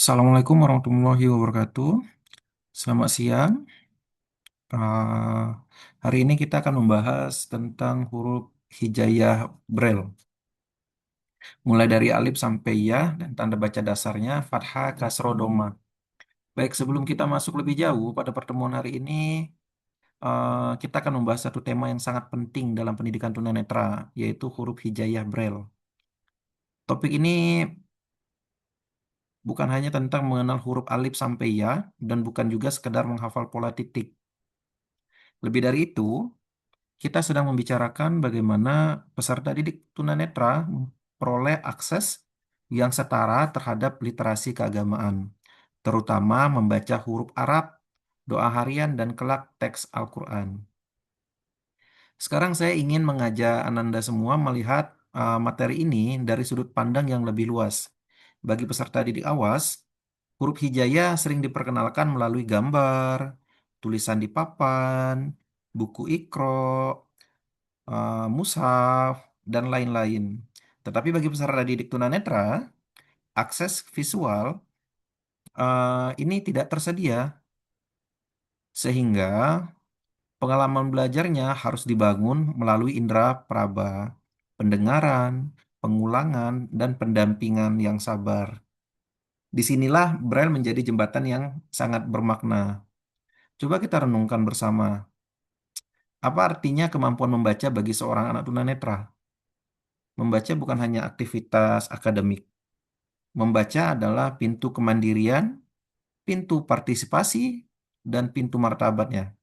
Assalamualaikum warahmatullahi wabarakatuh. Selamat siang. Eh, Hari ini kita akan membahas tentang huruf hijaiyah Braille, mulai dari alif sampai ya dan tanda baca dasarnya fathah, kasroh, doma. Baik, sebelum kita masuk lebih jauh pada pertemuan hari ini, kita akan membahas satu tema yang sangat penting dalam pendidikan tunanetra, yaitu huruf hijaiyah Braille. Topik ini bukan hanya tentang mengenal huruf alif sampai ya, dan bukan juga sekedar menghafal pola titik. Lebih dari itu, kita sedang membicarakan bagaimana peserta didik tunanetra memperoleh akses yang setara terhadap literasi keagamaan, terutama membaca huruf Arab, doa harian, dan kelak teks Al-Quran. Sekarang saya ingin mengajak Ananda semua melihat materi ini dari sudut pandang yang lebih luas. Bagi peserta didik awas, huruf hijaiyah sering diperkenalkan melalui gambar, tulisan di papan, buku ikro, mushaf, dan lain-lain. Tetapi bagi peserta didik tunanetra, akses visual ini tidak tersedia, sehingga pengalaman belajarnya harus dibangun melalui indera praba, pendengaran, pengulangan, dan pendampingan yang sabar. Disinilah Braille menjadi jembatan yang sangat bermakna. Coba kita renungkan bersama, apa artinya kemampuan membaca bagi seorang anak tunanetra? Membaca bukan hanya aktivitas akademik. Membaca adalah pintu kemandirian, pintu partisipasi, dan pintu martabatnya.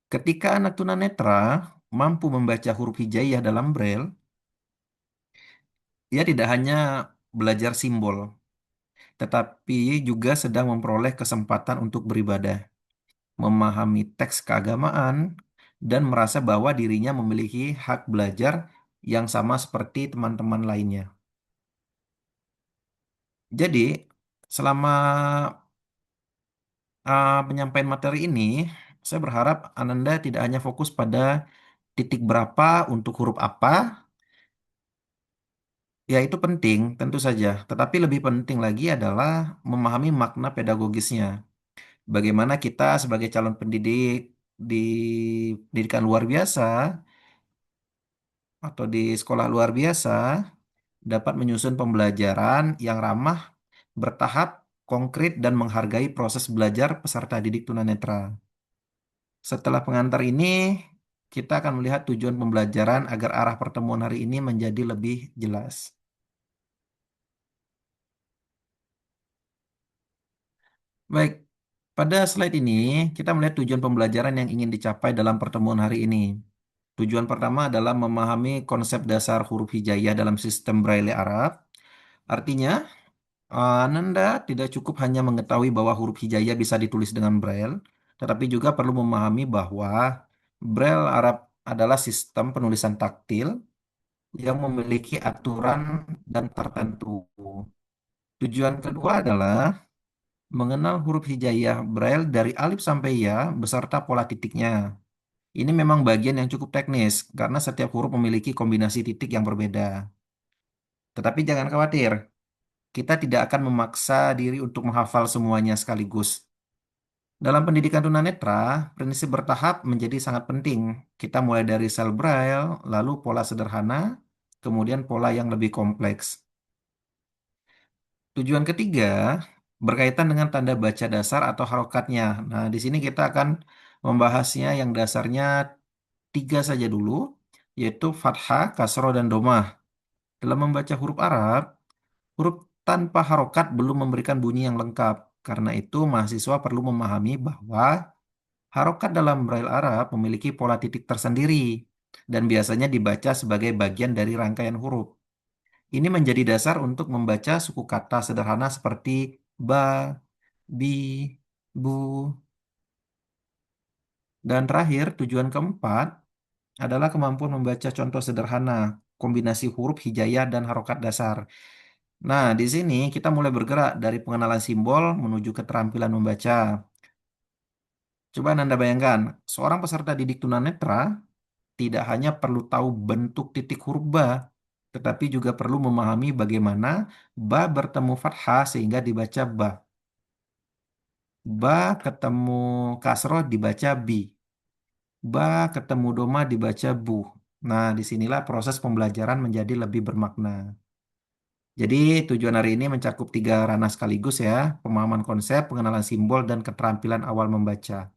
Ketika anak tunanetra mampu membaca huruf hijaiyah dalam Braille, ia tidak hanya belajar simbol, tetapi juga sedang memperoleh kesempatan untuk beribadah, memahami teks keagamaan, dan merasa bahwa dirinya memiliki hak belajar yang sama seperti teman-teman lainnya. Jadi, selama penyampaian materi ini, saya berharap Ananda tidak hanya fokus pada titik berapa untuk huruf apa, ya itu penting tentu saja. Tetapi lebih penting lagi adalah memahami makna pedagogisnya. Bagaimana kita sebagai calon pendidik di pendidikan luar biasa atau di sekolah luar biasa dapat menyusun pembelajaran yang ramah, bertahap, konkret, dan menghargai proses belajar peserta didik tunanetra. Setelah pengantar ini, kita akan melihat tujuan pembelajaran agar arah pertemuan hari ini menjadi lebih jelas. Baik, pada slide ini kita melihat tujuan pembelajaran yang ingin dicapai dalam pertemuan hari ini. Tujuan pertama adalah memahami konsep dasar huruf hijaiyah dalam sistem Braille Arab. Artinya, Ananda tidak cukup hanya mengetahui bahwa huruf hijaiyah bisa ditulis dengan Braille, tetapi juga perlu memahami bahwa Braille Arab adalah sistem penulisan taktil yang memiliki aturan dan tertentu. Tujuan kedua adalah mengenal huruf hijaiyah Braille dari alif sampai ya beserta pola titiknya. Ini memang bagian yang cukup teknis karena setiap huruf memiliki kombinasi titik yang berbeda. Tetapi jangan khawatir, kita tidak akan memaksa diri untuk menghafal semuanya sekaligus. Dalam pendidikan tunanetra, prinsip bertahap menjadi sangat penting. Kita mulai dari sel Braille, lalu pola sederhana, kemudian pola yang lebih kompleks. Tujuan ketiga berkaitan dengan tanda baca dasar atau harokatnya. Nah, di sini kita akan membahasnya yang dasarnya tiga saja dulu, yaitu fathah, kasroh, dan domah. Dalam membaca huruf Arab, huruf tanpa harokat belum memberikan bunyi yang lengkap. Karena itu, mahasiswa perlu memahami bahwa harokat dalam Braille Arab memiliki pola titik tersendiri dan biasanya dibaca sebagai bagian dari rangkaian huruf. Ini menjadi dasar untuk membaca suku kata sederhana seperti ba, bi, bu, dan terakhir tujuan keempat adalah kemampuan membaca contoh sederhana, kombinasi huruf hijaiyah dan harokat dasar. Nah, di sini kita mulai bergerak dari pengenalan simbol menuju keterampilan membaca. Coba Anda bayangkan, seorang peserta didik tunanetra tidak hanya perlu tahu bentuk titik huruf ba, tetapi juga perlu memahami bagaimana ba bertemu fathah sehingga dibaca ba. Ba ketemu kasroh dibaca bi. Ba ketemu doma dibaca bu. Nah, disinilah proses pembelajaran menjadi lebih bermakna. Jadi tujuan hari ini mencakup tiga ranah sekaligus ya, pemahaman konsep, pengenalan simbol, dan keterampilan awal membaca.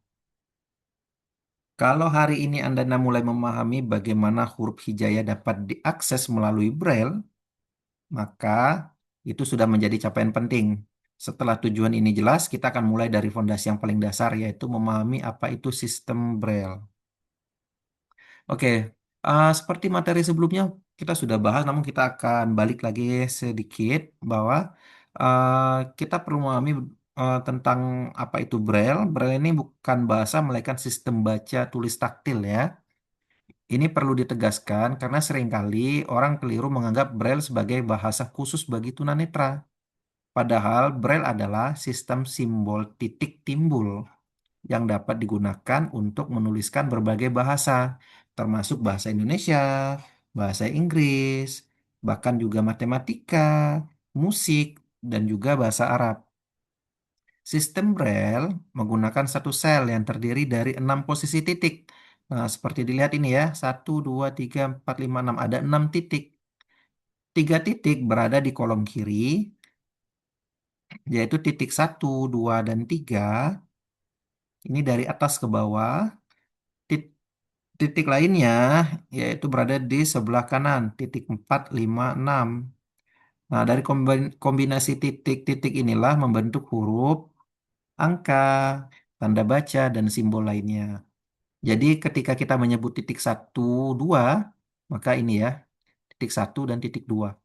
Kalau hari ini Anda mulai memahami bagaimana huruf hijaya dapat diakses melalui Braille, maka itu sudah menjadi capaian penting. Setelah tujuan ini jelas, kita akan mulai dari fondasi yang paling dasar, yaitu memahami apa itu sistem Braille. Oke, seperti materi sebelumnya kita sudah bahas, namun kita akan balik lagi sedikit bahwa kita perlu memahami tentang apa itu Braille. Braille ini bukan bahasa, melainkan sistem baca tulis taktil ya. Ini perlu ditegaskan karena seringkali orang keliru menganggap Braille sebagai bahasa khusus bagi tunanetra. Padahal Braille adalah sistem simbol titik timbul yang dapat digunakan untuk menuliskan berbagai bahasa, termasuk bahasa Indonesia, bahasa Inggris, bahkan juga matematika, musik, dan juga bahasa Arab. Sistem Braille menggunakan satu sel yang terdiri dari 6 posisi titik. Nah, seperti dilihat ini ya, 1, 2, 3, 4, 5, 6. Ada 6 titik. 3 titik berada di kolom kiri, yaitu titik 1, 2, dan 3. Ini dari atas ke bawah. Tit- Titik lainnya yaitu berada di sebelah kanan, titik 4, 5, 6. Nah, dari kombinasi titik-titik inilah membentuk huruf, angka, tanda baca, dan simbol lainnya. Jadi ketika kita menyebut titik 1, 2, maka ini ya, titik 1 dan titik 2.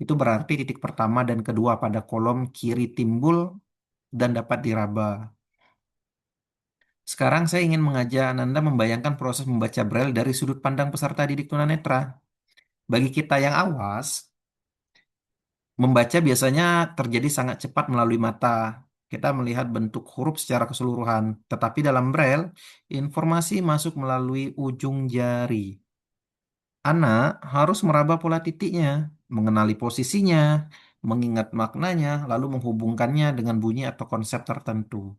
Itu berarti titik pertama dan kedua pada kolom kiri timbul dan dapat diraba. Sekarang saya ingin mengajak Anda membayangkan proses membaca Braille dari sudut pandang peserta didik tunanetra. Bagi kita yang awas, membaca biasanya terjadi sangat cepat melalui mata. Kita melihat bentuk huruf secara keseluruhan, tetapi dalam Braille, informasi masuk melalui ujung jari. Anak harus meraba pola titiknya, mengenali posisinya, mengingat maknanya, lalu menghubungkannya dengan bunyi atau konsep tertentu.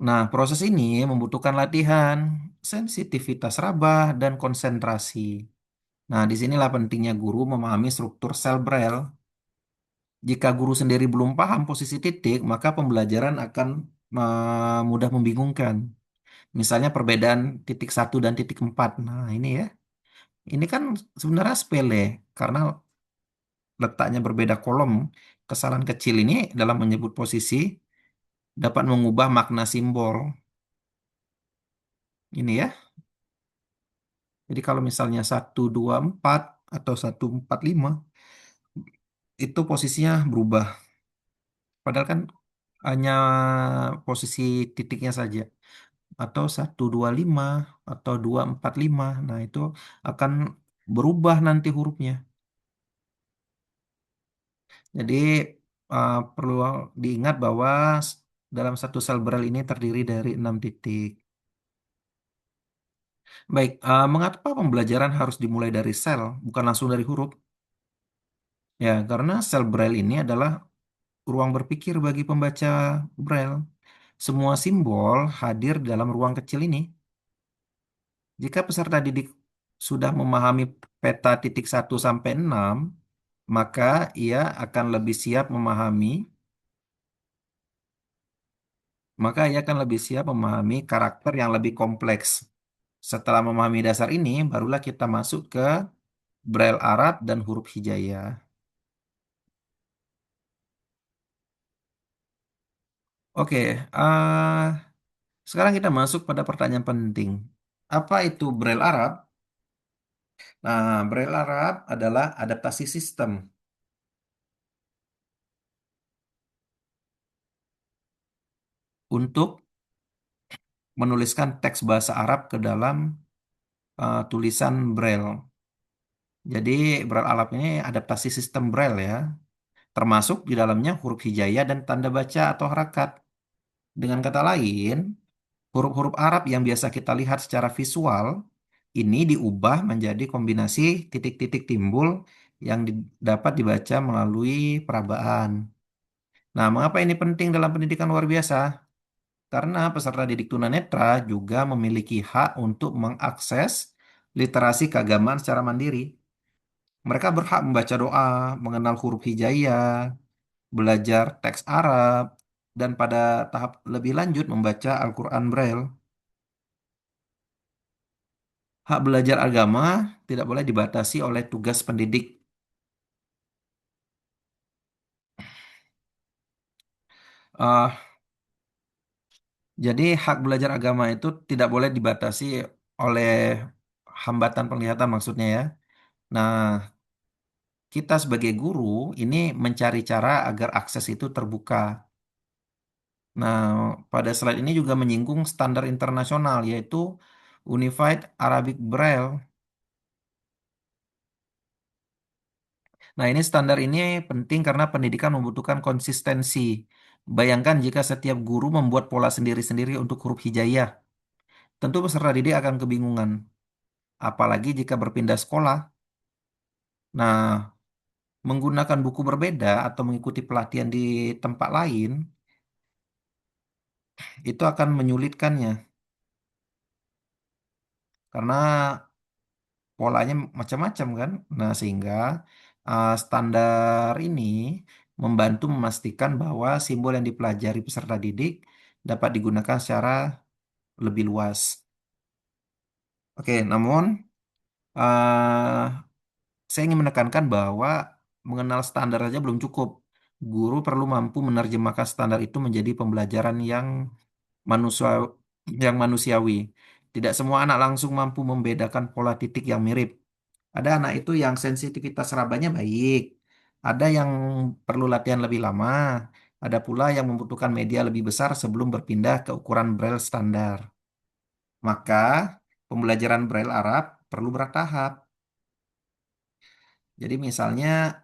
Nah, proses ini membutuhkan latihan, sensitivitas raba, dan konsentrasi. Nah, disinilah pentingnya guru memahami struktur sel Braille. Jika guru sendiri belum paham posisi titik, maka pembelajaran akan mudah membingungkan. Misalnya perbedaan titik 1 dan titik 4. Nah, ini ya. Ini kan sebenarnya sepele karena letaknya berbeda kolom. Kesalahan kecil ini dalam menyebut posisi dapat mengubah makna simbol. Ini ya. Jadi kalau misalnya 1, 2, 4 atau 1, 4, 5 itu posisinya berubah. Padahal kan hanya posisi titiknya saja. Atau 1, 2, 5 atau 2, 4, 5. Nah, itu akan berubah nanti hurufnya. Jadi perlu diingat bahwa dalam satu sel Braille ini terdiri dari 6 titik. Baik, mengapa pembelajaran harus dimulai dari sel, bukan langsung dari huruf? Ya, karena sel Braille ini adalah ruang berpikir bagi pembaca Braille. Semua simbol hadir dalam ruang kecil ini. Jika peserta didik sudah memahami peta titik 1 sampai 6, maka ia akan lebih siap memahami, karakter yang lebih kompleks. Setelah memahami dasar ini, barulah kita masuk ke Braille Arab dan huruf hijaiyah. Oke, sekarang kita masuk pada pertanyaan penting. Apa itu Braille Arab? Nah, Braille Arab adalah adaptasi sistem untuk menuliskan teks bahasa Arab ke dalam tulisan Braille. Jadi Braille Arab ini adaptasi sistem Braille ya, termasuk di dalamnya huruf hijaiyah dan tanda baca atau harakat. Dengan kata lain, huruf-huruf Arab yang biasa kita lihat secara visual ini diubah menjadi kombinasi titik-titik timbul yang dapat dibaca melalui perabaan. Nah, mengapa ini penting dalam pendidikan luar biasa? Karena peserta didik tunanetra juga memiliki hak untuk mengakses literasi keagamaan secara mandiri. Mereka berhak membaca doa, mengenal huruf hijaiyah, belajar teks Arab, dan pada tahap lebih lanjut membaca Al-Quran Braille. Hak belajar agama tidak boleh dibatasi oleh tugas pendidik. Eh, jadi hak belajar agama itu tidak boleh dibatasi oleh hambatan penglihatan maksudnya ya. Nah, kita sebagai guru ini mencari cara agar akses itu terbuka. Nah, pada slide ini juga menyinggung standar internasional yaitu Unified Arabic Braille. Nah, ini standar ini penting karena pendidikan membutuhkan konsistensi. Bayangkan jika setiap guru membuat pola sendiri-sendiri untuk huruf hijaiyah. Tentu peserta didik akan kebingungan. Apalagi jika berpindah sekolah. Nah, menggunakan buku berbeda atau mengikuti pelatihan di tempat lain, itu akan menyulitkannya. Karena polanya macam-macam kan. Nah, sehingga standar ini membantu memastikan bahwa simbol yang dipelajari peserta didik dapat digunakan secara lebih luas. Oke, namun eh, saya ingin menekankan bahwa mengenal standar saja belum cukup. Guru perlu mampu menerjemahkan standar itu menjadi pembelajaran manusia, yang manusiawi. Tidak semua anak langsung mampu membedakan pola titik yang mirip. Ada anak itu yang sensitivitas rabanya baik, ada yang perlu latihan lebih lama, ada pula yang membutuhkan media lebih besar sebelum berpindah ke ukuran Braille standar. Maka, pembelajaran Braille Arab perlu bertahap. Jadi misalnya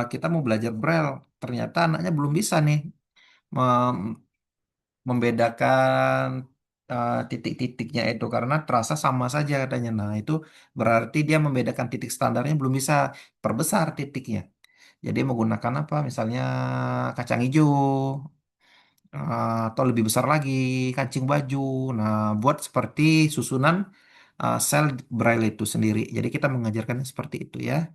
kita mau belajar Braille, ternyata anaknya belum bisa nih mem- membedakan titik-titiknya itu karena terasa sama saja katanya. Nah, itu berarti dia membedakan titik standarnya belum bisa perbesar titiknya. Jadi menggunakan apa? Misalnya kacang hijau atau lebih besar lagi kancing baju. Nah, buat seperti susunan sel Braille itu sendiri. Jadi kita mengajarkannya seperti itu ya.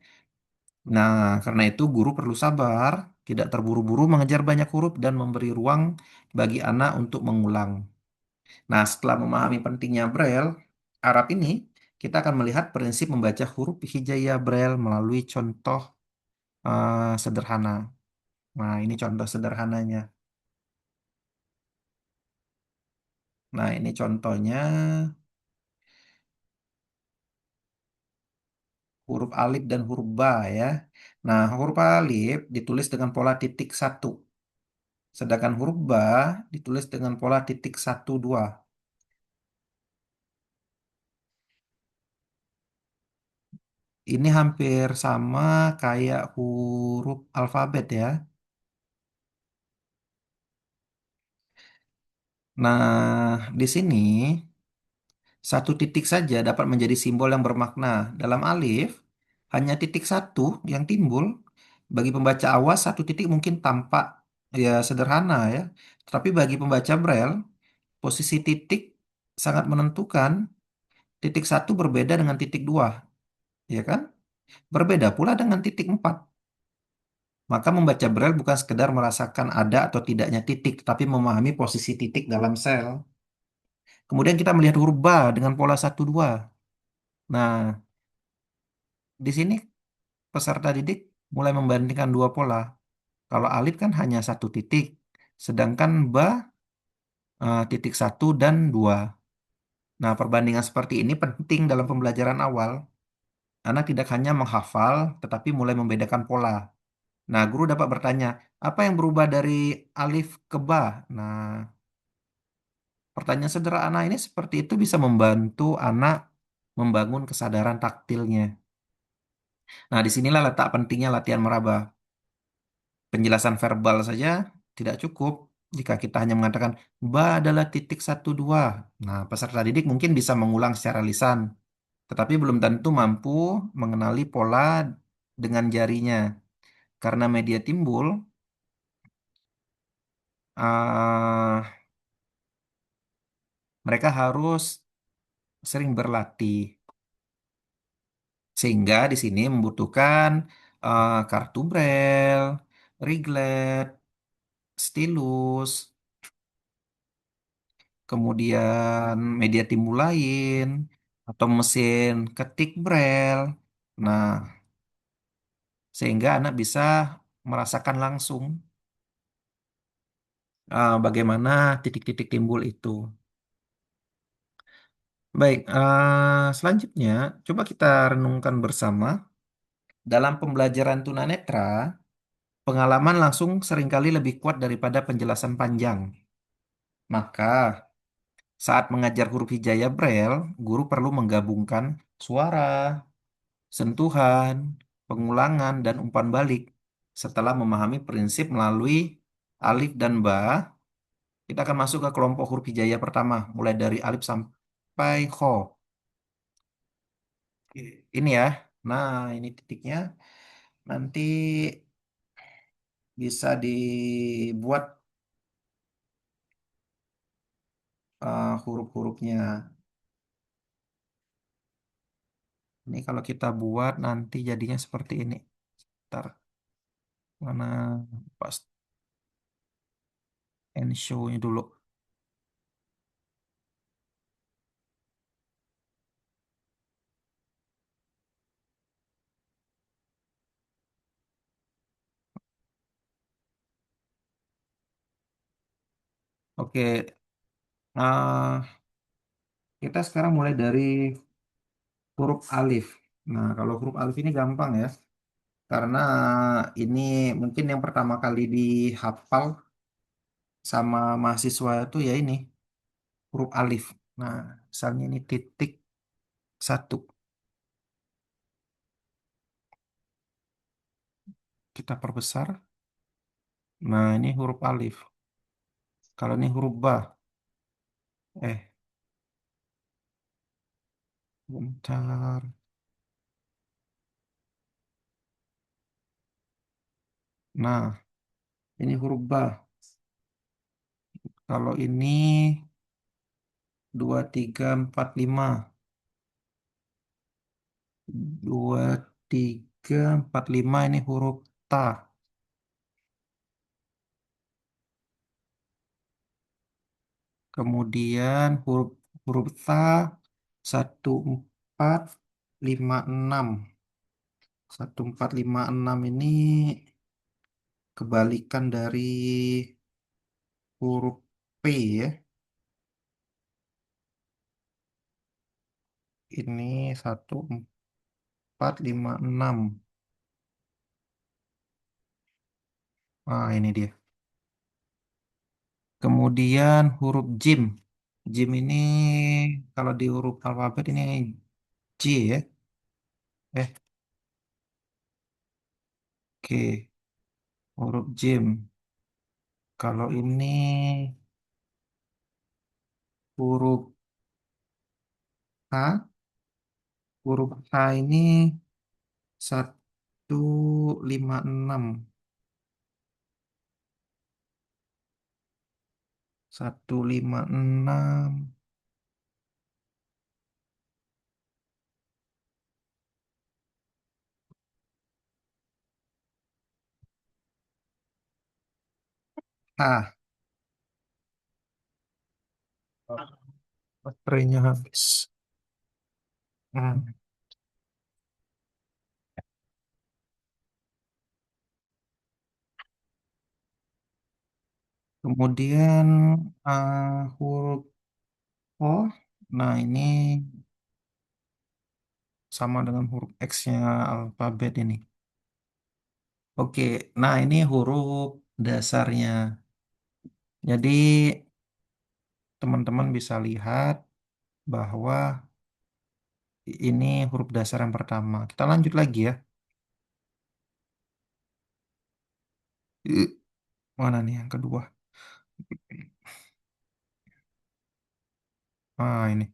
Nah, karena itu guru perlu sabar, tidak terburu-buru mengejar banyak huruf dan memberi ruang bagi anak untuk mengulang. Nah, setelah memahami pentingnya Braille Arab ini, kita akan melihat prinsip membaca huruf hijaiyah Braille melalui contoh sederhana. Nah, ini contoh sederhananya. Nah, ini contohnya huruf alif dan huruf ba ya. Nah, huruf alif ditulis dengan pola titik satu, sedangkan huruf ba ditulis dengan pola titik satu dua. Ini hampir sama kayak huruf alfabet ya. Nah, di sini satu titik saja dapat menjadi simbol yang bermakna. Dalam alif, hanya titik satu yang timbul. Bagi pembaca awas, satu titik mungkin tampak ya sederhana ya. Tapi bagi pembaca Braille, posisi titik sangat menentukan. Titik satu berbeda dengan titik dua, ya kan? Berbeda pula dengan titik empat. Maka membaca Braille bukan sekedar merasakan ada atau tidaknya titik, tapi memahami posisi titik dalam sel. Kemudian kita melihat huruf ba dengan pola satu dua. Nah, di sini peserta didik mulai membandingkan dua pola. Kalau alif kan hanya satu titik, sedangkan ba titik satu dan dua. Nah, perbandingan seperti ini penting dalam pembelajaran awal. Anak tidak hanya menghafal, tetapi mulai membedakan pola. Nah, guru dapat bertanya, apa yang berubah dari alif ke ba? Nah, pertanyaan sederhana ini seperti itu bisa membantu anak membangun kesadaran taktilnya. Nah, disinilah letak pentingnya latihan meraba. Penjelasan verbal saja tidak cukup jika kita hanya mengatakan ba adalah titik satu dua. Nah, peserta didik mungkin bisa mengulang secara lisan, tetapi belum tentu mampu mengenali pola dengan jarinya. Karena media timbul, eh, mereka harus sering berlatih. Sehingga di sini membutuhkan kartu braille, riglet, stylus, kemudian media timbul lain, atau mesin ketik braille. Nah, sehingga anak bisa merasakan langsung bagaimana titik-titik timbul itu. Baik, selanjutnya coba kita renungkan bersama. Dalam pembelajaran tunanetra, pengalaman langsung seringkali lebih kuat daripada penjelasan panjang. Maka, saat mengajar huruf hijaya Braille, guru perlu menggabungkan suara, sentuhan, pengulangan, dan umpan balik. Setelah memahami prinsip melalui alif dan ba, kita akan masuk ke kelompok huruf hijaya pertama, mulai dari alif sampai kho. Ini ya. Nah, ini titiknya. Nanti bisa dibuat huruf-hurufnya. Ini kalau kita buat nanti jadinya seperti ini. Ntar mana pas and show-nya dulu. Oke, nah kita sekarang mulai dari huruf alif. Nah, kalau huruf alif ini gampang ya, karena ini mungkin yang pertama kali dihafal sama mahasiswa itu ya ini huruf alif. Nah, misalnya ini titik satu, kita perbesar. Nah, ini huruf alif. Kalau ini huruf ba, eh, bentar. Nah, ini huruf ba. Kalau ini 2345, 2345 ini huruf ta. Kemudian huruf huruf ta 1456. 1456 ini kebalikan dari huruf P ya. Ini 1456. Ah, ini dia. Kemudian huruf jim. Jim ini kalau di huruf alfabet ini J ya. Eh, oke. Huruf jim. Kalau ini huruf H. Huruf H ini 156. 156. H. Baterainya habis. Hmm. Kemudian huruf O. Nah, ini sama dengan huruf X-nya alfabet ini. Oke, nah ini huruf dasarnya. Jadi teman-teman bisa lihat bahwa ini huruf dasar yang pertama. Kita lanjut lagi ya. Eh, Mana nih yang kedua? Ah, ini.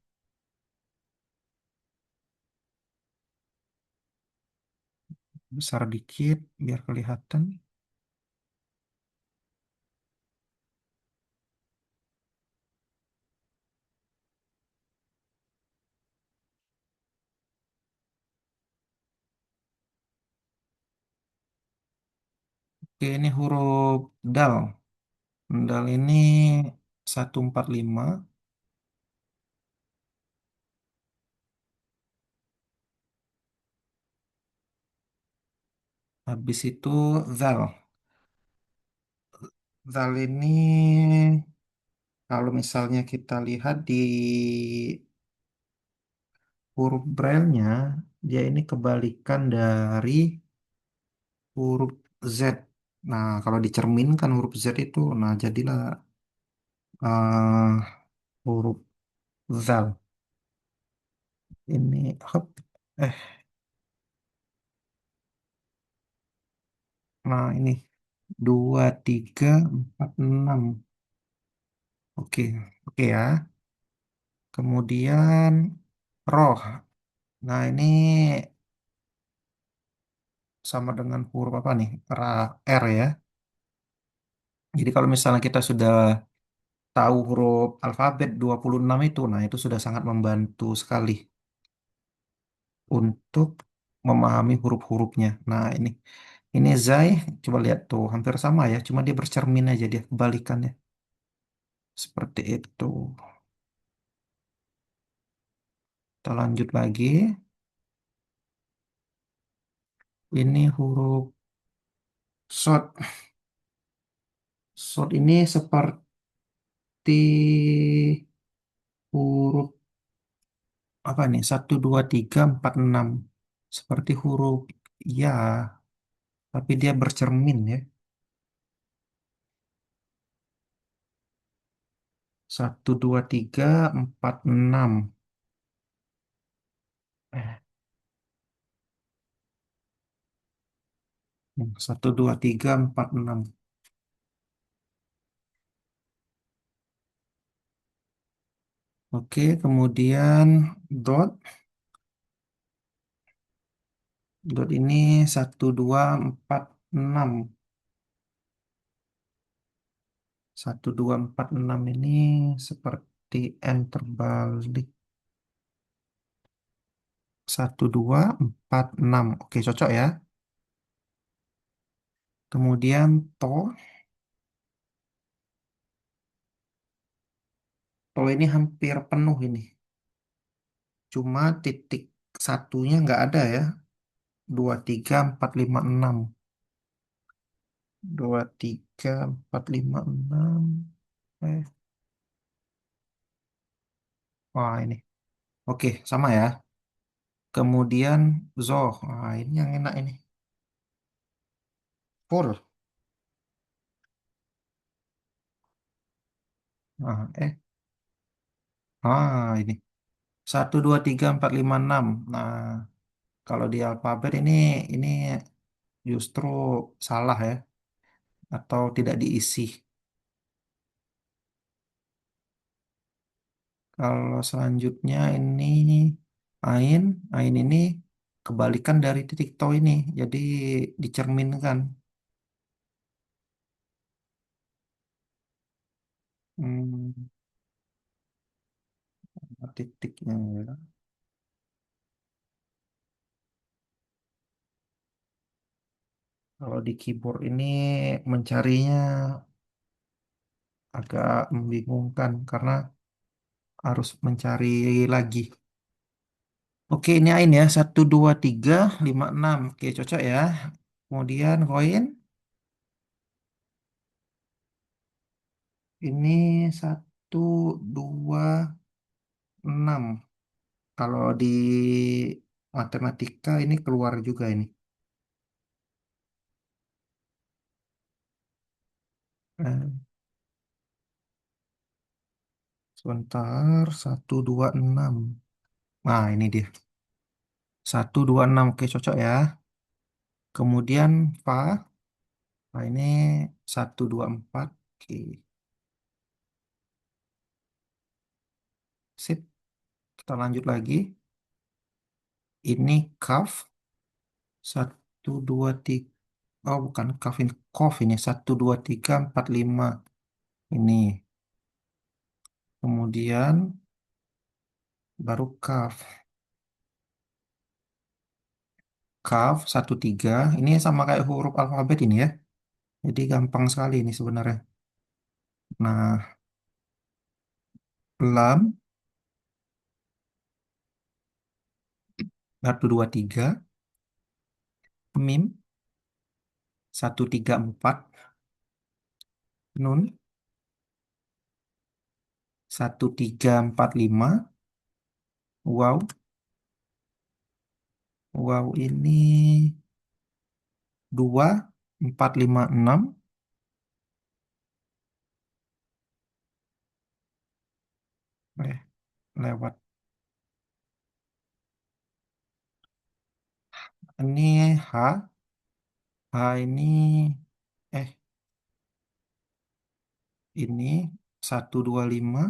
Besar dikit biar kelihatan. Oke, ini huruf dal. Dal ini 145. Habis itu zal. Zal ini kalau misalnya kita lihat di huruf braille-nya, dia ini kebalikan dari huruf Z. Nah, kalau dicerminkan huruf Z itu, nah jadilah huruf zal. Ini, hop, eh, nah ini 2346. Oke, oke ya. Kemudian roh. Nah, ini sama dengan huruf apa nih? R ya. Jadi kalau misalnya kita sudah tahu huruf alfabet 26 itu, nah itu sudah sangat membantu sekali untuk memahami huruf-hurufnya. Nah, ini Zai, coba lihat tuh, hampir sama ya, cuma dia bercermin aja dia kebalikannya. Seperti itu. Kita lanjut lagi. Ini huruf short. Short ini seperti huruf apa nih? 1, 2, 3, 4, 6. Seperti huruf ya, tapi dia bercermin ya. 1, 2, 3, 4, 6. 1, 2, 3, 4, 6. Oke, kemudian dot. Dot ini 1, 2, 4, 6. 1, 2, 4, 6 ini seperti N terbalik. 1, 2, 4, 6. Oke, cocok ya. Kemudian to. To ini hampir penuh ini. Cuma titik satunya nggak ada ya. 2, 3, 4, 5, 6. 2, 3, 4, 5, 6. Eh, wah ini. Oke, sama ya. Kemudian zo. Nah, ini yang enak ini. Full. Nah, ini. 1, 2, 3, 4, 5, 6. Nah, kalau di alfabet ini justru salah ya, atau tidak diisi. Kalau selanjutnya ini ain, ain ini kebalikan dari titik to ini, jadi dicerminkan. Hmm, titiknya ya. Kalau di keyboard ini mencarinya agak membingungkan karena harus mencari lagi. Oke, ini ain ya. 1, 2, 3, 5, 6. Oke, cocok ya. Kemudian koin. Ini 1, 2, 6. Kalau di matematika ini keluar juga ini. Eh, Sebentar, 1, 2, 6. Nah, ini dia. 1, 2, 6. Oke, cocok ya. Kemudian fa. Nah, ini 1, 2, 4. Oke, sip. Kita lanjut lagi. Ini kaf. 1, 2, 3. Oh, bukan kaf ini. Kof ini. 1, 2, 3, 4, 5. Ini. Kemudian baru kaf. Kaf 1, 3. Ini sama kayak huruf alfabet ini ya. Jadi gampang sekali ini sebenarnya. Nah, lam, 1, 2, 3, mim, 1, 3, 4, nun, 1, 3, 4, 5, wow, wow ini 2, 4, 5, 6, eh, lewat. Ini H, H eh, ini 1, 2, 5,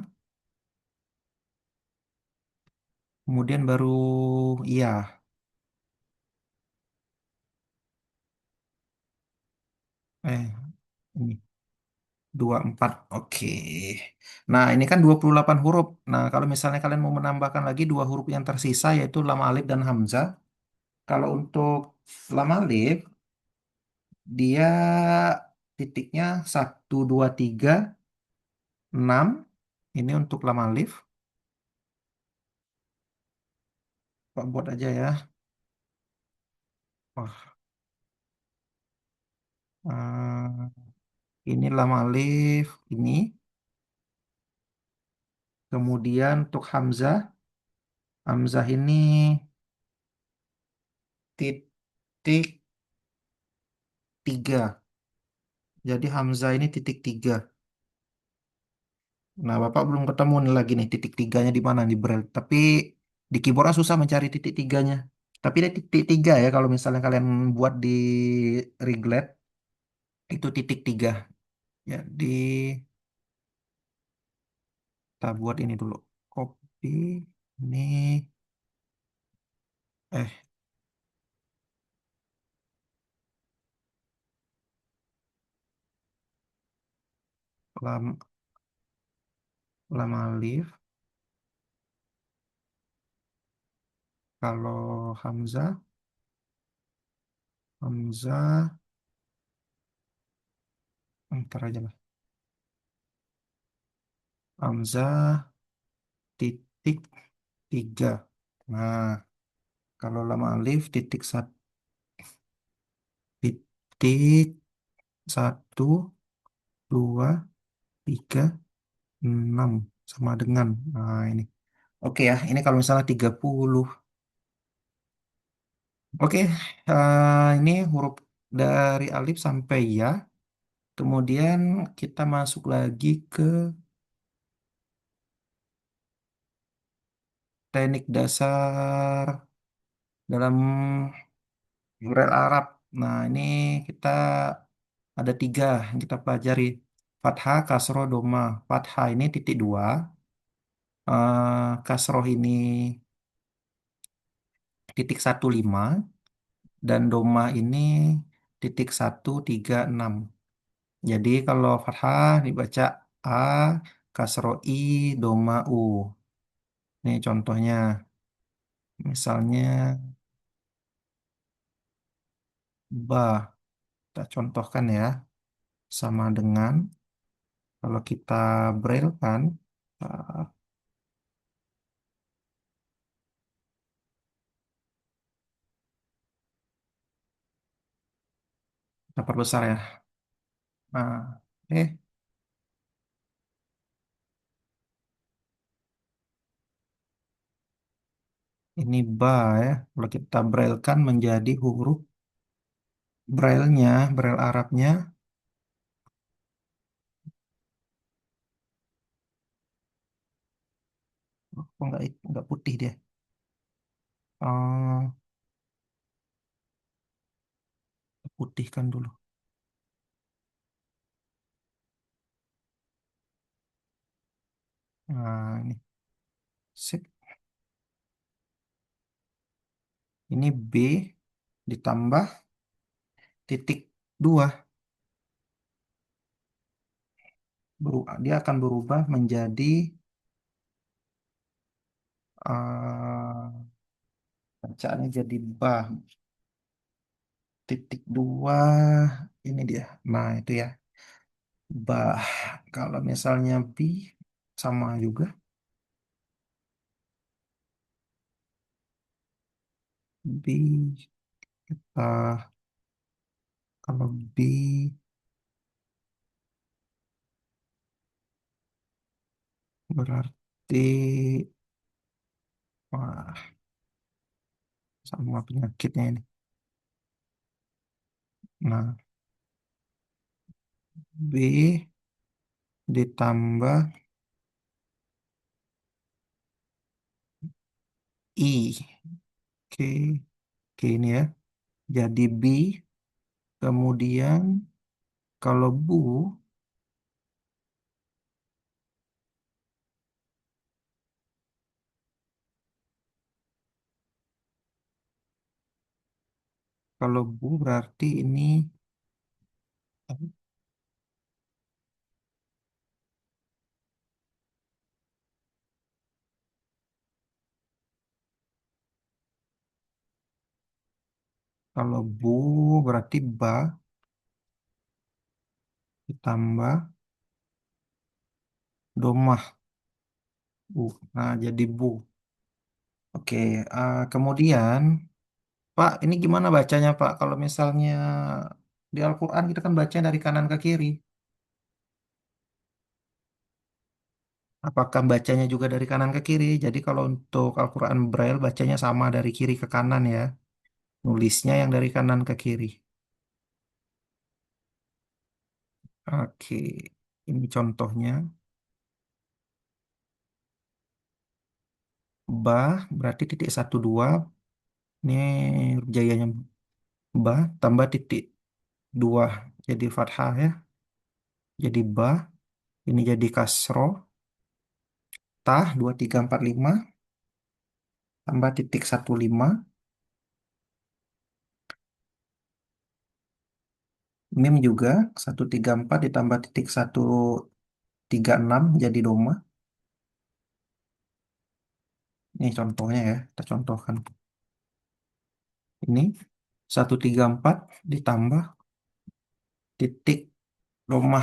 kemudian baru iya, ini 2, 4, oke. Nah, ini kan 28 huruf. Nah, kalau misalnya kalian mau menambahkan lagi dua huruf yang tersisa, yaitu lam alif dan hamzah. Kalau untuk lam alif, dia titiknya 1, 2, 3, 6. Ini untuk lam alif. Pak buat aja ya. Wah, ini lam alif, ini. Kemudian untuk hamzah, hamzah ini titik 3. Jadi hamzah ini titik 3. Nah, Bapak belum ketemu nih lagi nih titik tiganya di mana di Braille. Tapi di keyboardnya susah mencari titik tiganya. Tapi ada titik 3 ya kalau misalnya kalian buat di Reglet itu titik 3. Jadi kita buat ini dulu. Copy ini eh lam lam alif. Kalau Hamzah, Hamzah, ntar aja lah. Hamzah titik 3. Nah, kalau lam alif titik satu, titik 1, 2, 3, 6 sama dengan. Nah, ini. Oke ya, ini kalau misalnya 30. Oke, ini huruf dari alif sampai ya. Kemudian kita masuk lagi ke teknik dasar dalam Huruf Arab. Nah, ini kita ada 3 yang kita pelajari. Fathah, kasroh, doma. Fathah ini titik 2. Kasroh ini titik 1, 5. Dan doma ini titik 1, 3, 6. Jadi kalau fathah dibaca A, kasroh I, doma U. Ini contohnya. Misalnya ba. Kita contohkan ya. Sama dengan kalau kita braille kan. eh, Dapat besar ya. Nah, ini ba ya. Kalau kita braillekan menjadi huruf braille-nya, braille Arabnya, kok nggak putih dia. Oh, putihkan dulu. Nah, ini sip. Ini B ditambah titik 2. Dia akan berubah menjadi bacaannya jadi ba. Titik 2. Ini dia. Nah, itu ya. Bah, kalau misalnya B sama juga. B, kalau B berarti wah, sama penyakitnya ini. Nah, B ditambah I. Oke, oke ini ya. Jadi B, kemudian kalau Bu, kalau Bu berarti ini, kalau Bu berarti Ba ditambah Domah. Bu. Nah, jadi Bu. Oke, kemudian Pak, ini gimana bacanya Pak? Kalau misalnya di Al-Quran kita kan baca dari kanan ke kiri. Apakah bacanya juga dari kanan ke kiri? Jadi kalau untuk Al-Quran Braille bacanya sama dari kiri ke kanan ya. Nulisnya yang dari kanan ke kiri. Oke, ini contohnya. Ba berarti titik satu dua. Ini jayanya ba tambah titik dua. Jadi fathah ya. Jadi ba. Ini jadi kasro. Tah 2345 tambah titik 15. Mim juga 134 ditambah titik 136 jadi doma. Ini contohnya ya, kita contohkan. Ini 134 ditambah titik doma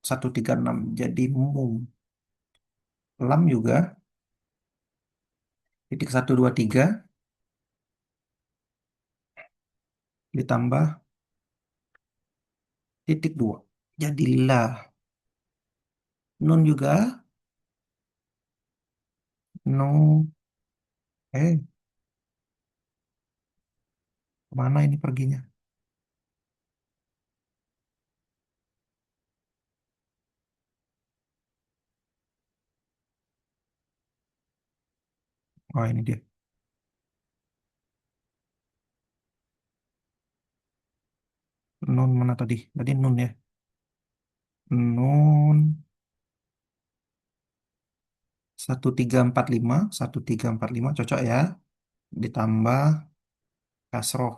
136 jadi mum. Lam juga titik 123 ditambah titik 2 jadi la. Nun juga nu mana ini perginya? Oh ini dia. Nun mana tadi? Tadi nun ya. Nun 1345 cocok ya. Ditambah kasroh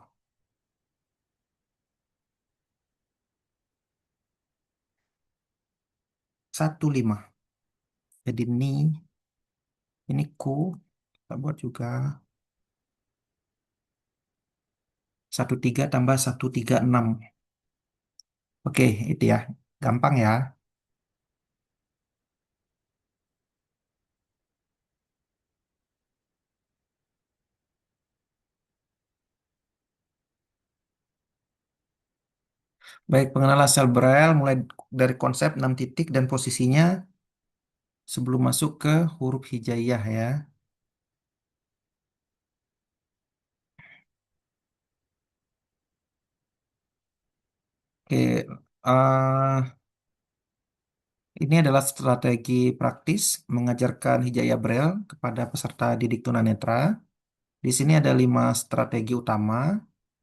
15. Jadi ini ku kita buat juga 13 tambah 136. Oke, itu ya. Gampang ya. Baik, pengenalan sel Braille mulai dari konsep 6 titik dan posisinya sebelum masuk ke huruf hijaiyah ya. Oke, ini adalah strategi praktis mengajarkan hijayah Braille kepada peserta didik tunanetra. Di sini ada 5 strategi utama.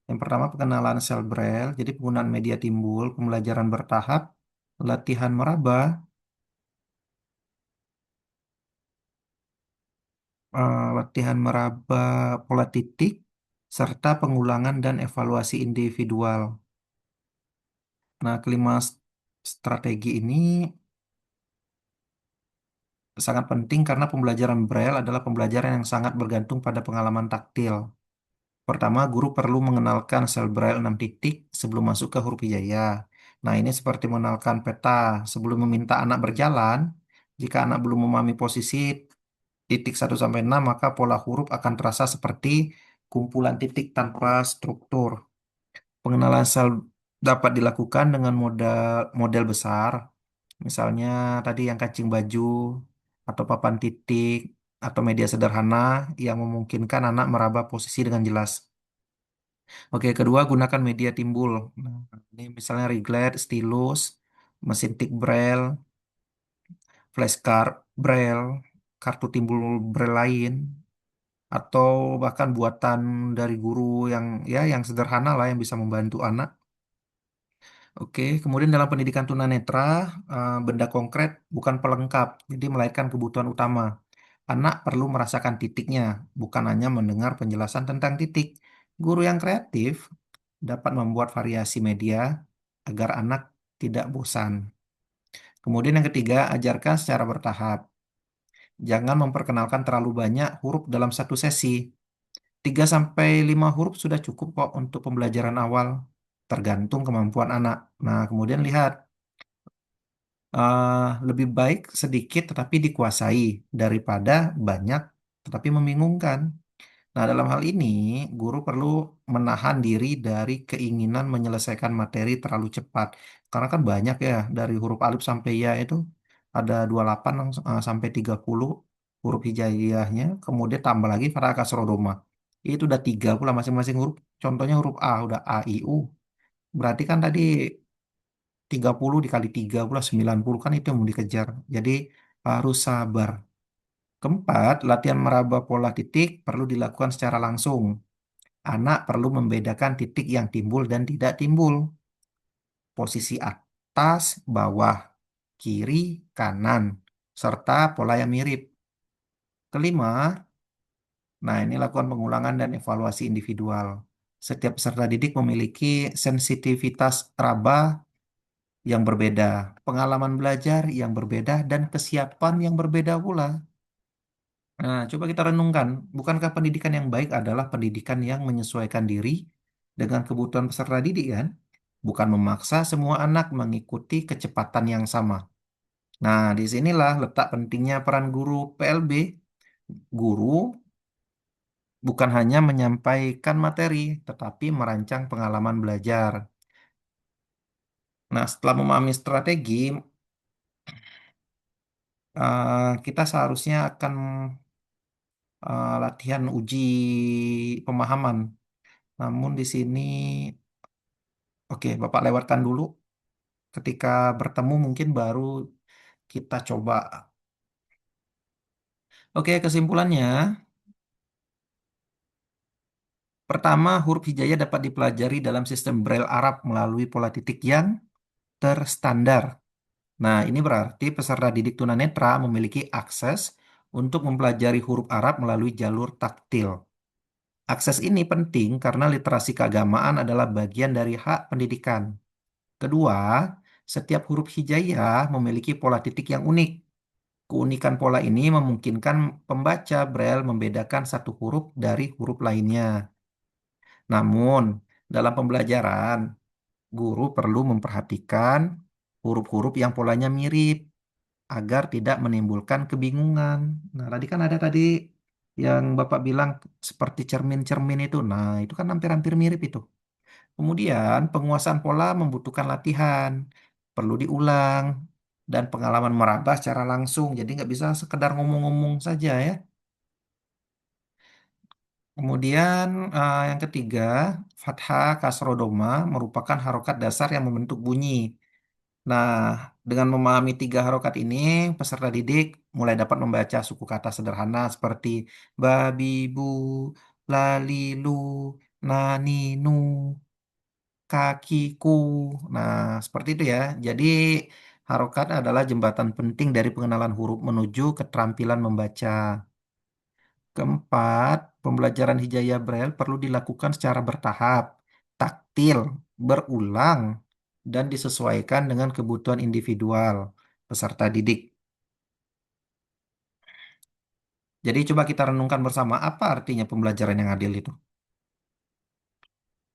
Yang pertama pengenalan sel Braille, jadi penggunaan media timbul, pembelajaran bertahap, latihan meraba, latihan meraba pola titik, serta pengulangan dan evaluasi individual. Nah, kelima strategi ini sangat penting karena pembelajaran Braille adalah pembelajaran yang sangat bergantung pada pengalaman taktil. Pertama, guru perlu mengenalkan sel Braille 6 titik sebelum masuk ke huruf hijaya. Nah, ini seperti mengenalkan peta sebelum meminta anak berjalan. Jika anak belum memahami posisi titik 1 sampai 6, maka pola huruf akan terasa seperti kumpulan titik tanpa struktur. Pengenalan sel dapat dilakukan dengan model besar, misalnya tadi yang kancing baju, atau papan titik, atau media sederhana yang memungkinkan anak meraba posisi dengan jelas. Oke, kedua, gunakan media timbul. Nah, ini misalnya reglet, stylus, mesin tik braille, flashcard braille, kartu timbul braille lain, atau bahkan buatan dari guru yang yang sederhana lah yang bisa membantu anak. Oke, kemudian dalam pendidikan tunanetra, benda konkret bukan pelengkap, jadi melainkan kebutuhan utama. Anak perlu merasakan titiknya, bukan hanya mendengar penjelasan tentang titik. Guru yang kreatif dapat membuat variasi media agar anak tidak bosan. Kemudian yang ketiga, ajarkan secara bertahap. Jangan memperkenalkan terlalu banyak huruf dalam satu sesi. 3 sampai 5 huruf sudah cukup kok untuk pembelajaran awal, tergantung kemampuan anak. Nah, kemudian lihat, lebih baik sedikit tetapi dikuasai daripada banyak tetapi membingungkan. Nah, dalam hal ini, guru perlu menahan diri dari keinginan menyelesaikan materi terlalu cepat. Karena kan banyak ya, dari huruf alif sampai ya itu ada 28 sampai 30 huruf hijaiyahnya, kemudian tambah lagi fathah kasroh doma. Itu udah 3 pula masing-masing huruf. Contohnya huruf A, udah A, I, U. Berarti kan tadi 30 dikali 3 pula 90 kan itu yang mau dikejar. Jadi harus sabar. Keempat, latihan meraba pola titik perlu dilakukan secara langsung. Anak perlu membedakan titik yang timbul dan tidak timbul, posisi atas, bawah, kiri, kanan, serta pola yang mirip. Kelima, nah ini lakukan pengulangan dan evaluasi individual. Setiap peserta didik memiliki sensitivitas raba yang berbeda, pengalaman belajar yang berbeda, dan kesiapan yang berbeda pula. Nah, coba kita renungkan, bukankah pendidikan yang baik adalah pendidikan yang menyesuaikan diri dengan kebutuhan peserta didik kan? Bukan memaksa semua anak mengikuti kecepatan yang sama. Nah, disinilah letak pentingnya peran guru PLB. Guru bukan hanya menyampaikan materi, tetapi merancang pengalaman belajar. Nah, setelah memahami strategi, kita seharusnya akan latihan uji pemahaman. Namun di sini, oke, Bapak lewatkan dulu. Ketika bertemu mungkin baru kita coba. Oke, kesimpulannya, pertama, huruf hijaiyah dapat dipelajari dalam sistem Braille Arab melalui pola titik yang terstandar. Nah, ini berarti peserta didik tunanetra memiliki akses untuk mempelajari huruf Arab melalui jalur taktil. Akses ini penting karena literasi keagamaan adalah bagian dari hak pendidikan. Kedua, setiap huruf hijaiyah memiliki pola titik yang unik. Keunikan pola ini memungkinkan pembaca Braille membedakan satu huruf dari huruf lainnya. Namun, dalam pembelajaran, guru perlu memperhatikan huruf-huruf yang polanya mirip agar tidak menimbulkan kebingungan. Nah, tadi kan ada tadi yang Bapak bilang seperti cermin-cermin itu. Nah, itu kan hampir-hampir mirip itu. Kemudian, penguasaan pola membutuhkan latihan, perlu diulang, dan pengalaman meraba secara langsung. Jadi nggak bisa sekedar ngomong-ngomong saja ya. Kemudian yang ketiga, fathah kasroh doma merupakan harokat dasar yang membentuk bunyi. Nah, dengan memahami 3 harokat ini, peserta didik mulai dapat membaca suku kata sederhana seperti babi, bu, lalilu, naninu, kakiku. Nah, seperti itu ya. Jadi, harokat adalah jembatan penting dari pengenalan huruf menuju keterampilan membaca. Keempat, pembelajaran hijayah Braille perlu dilakukan secara bertahap, taktil, berulang, dan disesuaikan dengan kebutuhan individual peserta didik. Jadi coba kita renungkan bersama apa artinya pembelajaran yang adil itu.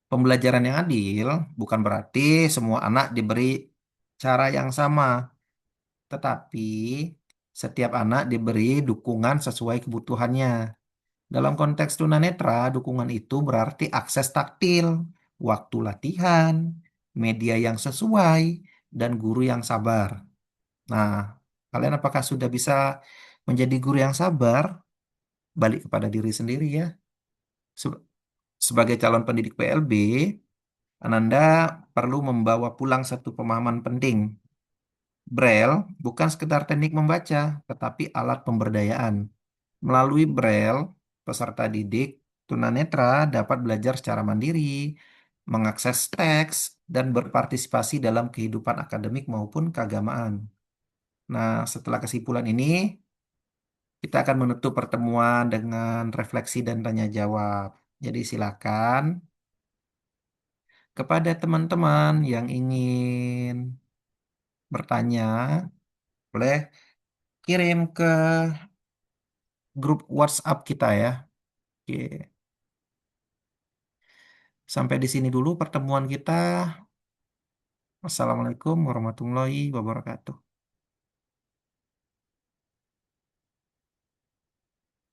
Pembelajaran yang adil bukan berarti semua anak diberi cara yang sama, tetapi setiap anak diberi dukungan sesuai kebutuhannya. Dalam konteks tunanetra, dukungan itu berarti akses taktil, waktu latihan, media yang sesuai, dan guru yang sabar. Nah, kalian apakah sudah bisa menjadi guru yang sabar? Balik kepada diri sendiri ya. Se- Sebagai calon pendidik PLB, Ananda perlu membawa pulang satu pemahaman penting. Braille bukan sekedar teknik membaca, tetapi alat pemberdayaan. Melalui Braille, peserta didik tunanetra dapat belajar secara mandiri, mengakses teks, dan berpartisipasi dalam kehidupan akademik maupun keagamaan. Nah, setelah kesimpulan ini, kita akan menutup pertemuan dengan refleksi dan tanya jawab. Jadi silakan kepada teman-teman yang ingin bertanya, boleh kirim ke grup WhatsApp kita ya. Oke. Sampai di sini dulu pertemuan kita. Wassalamualaikum warahmatullahi wabarakatuh.